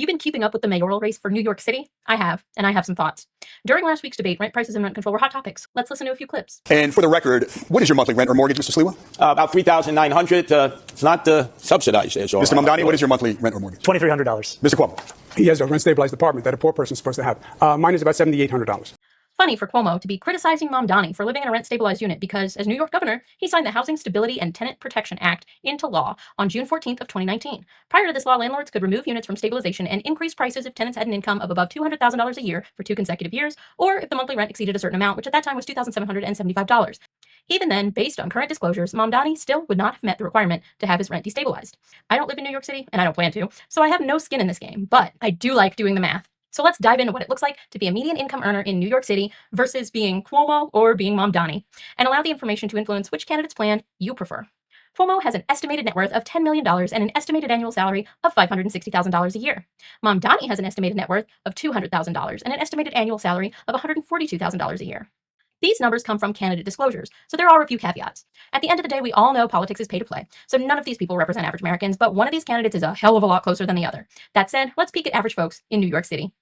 Have you been keeping up with the mayoral race for New York City? I have, and I have some thoughts. During last week's debate, rent prices and rent control were hot topics. Let's listen to a few clips. And for the record, what is your monthly rent or mortgage, Mr. Sliwa? About $3,900. It's not subsidized. Mr. Mamdani, what is your monthly rent or mortgage? $2,300. Mr. Cuomo. He has a rent-stabilized apartment that a poor person is supposed to have. Mine is about $7,800. Funny for Cuomo to be criticizing Mamdani for living in a rent-stabilized unit because, as New York governor, he signed the Housing Stability and Tenant Protection Act into law on June 14th of 2019. Prior to this law, landlords could remove units from stabilization and increase prices if tenants had an income of above $200,000 a year for 2 consecutive years, or if the monthly rent exceeded a certain amount, which at that time was $2,775. Even then, based on current disclosures, Mamdani still would not have met the requirement to have his rent destabilized. I don't live in New York City, and I don't plan to, so I have no skin in this game, but I do like doing the math. So let's dive into what it looks like to be a median income earner in New York City versus being Cuomo or being Mamdani, and allow the information to influence which candidate's plan you prefer. Cuomo has an estimated net worth of $10 million and an estimated annual salary of $560,000 a year. Mamdani has an estimated net worth of $200,000 and an estimated annual salary of $142,000 a year. These numbers come from candidate disclosures, so there are a few caveats. At the end of the day, we all know politics is pay to play, so none of these people represent average Americans, but one of these candidates is a hell of a lot closer than the other. That said, let's peek at average folks in New York City.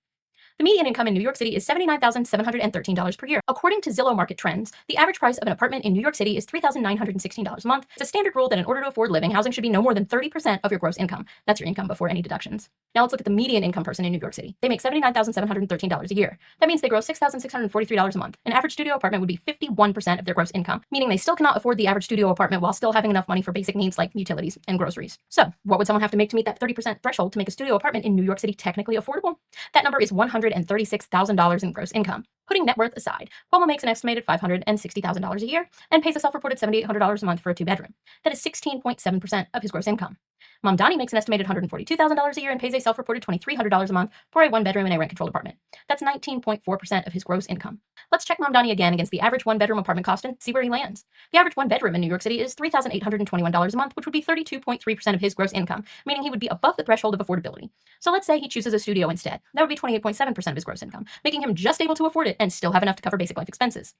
The median income in New York City is $79,713 per year. According to Zillow Market Trends, the average price of an apartment in New York City is $3,916 a month. It's a standard rule that in order to afford living, housing should be no more than 30% of your gross income. That's your income before any deductions. Now let's look at the median income person in New York City. They make $79,713 a year. That means they gross $6,643 a month. An average studio apartment would be 51% of their gross income, meaning they still cannot afford the average studio apartment while still having enough money for basic needs like utilities and groceries. So, what would someone have to make that 30% threshold to make a studio apartment in New York City technically affordable? That number is $136,000 in gross income. Putting net worth aside, Cuomo makes an estimated $560,000 a year and pays a self-reported $7,800 a month for a 2-bedroom. That is 16.7% of his gross income. Mamdani makes an estimated $142,000 a year and pays a self-reported $2,300 a month for a 1-bedroom in a rent-controlled apartment. That's 19.4% of his gross income. Let's check Mamdani again against the average 1-bedroom apartment cost and see where he lands. The average 1-bedroom in New York City is $3,821 a month, which would be 32.3% of his gross income, meaning he would be above the threshold of affordability. So let's say he chooses a studio instead. That would be 28.7% of his gross income, making him just able to afford it and still have enough to cover basic life expenses.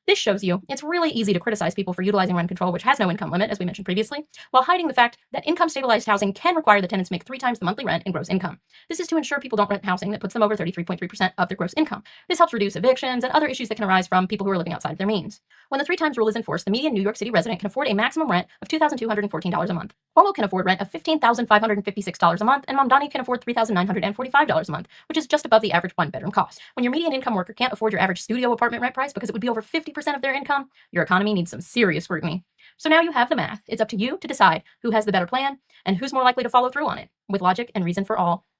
This shows you it's really easy to criticize people for utilizing rent control, which has no income limit, as we mentioned previously, while hiding the fact that income-stabilized housing can require the tenants make 3 times the monthly rent in gross income. This is to ensure people don't rent housing that puts them over 33.3% of their gross income. This helps reduce evictions and other issues that can arise from people who are living outside of their means. When the 3 times rule is enforced, the median New York City resident can afford a maximum rent of $2,214 a month. Cuomo can afford rent of $15,556 a month, and Mamdani can afford $3,945 a month, which is just above the average 1-bedroom cost. When your median income worker can't afford your average studio apartment rent price because it would be over 50% of their income, your economy needs some serious scrutiny. So now you have the math. It's up to you to decide who has the better plan and who's more likely to follow through on it, with logic and reason for all.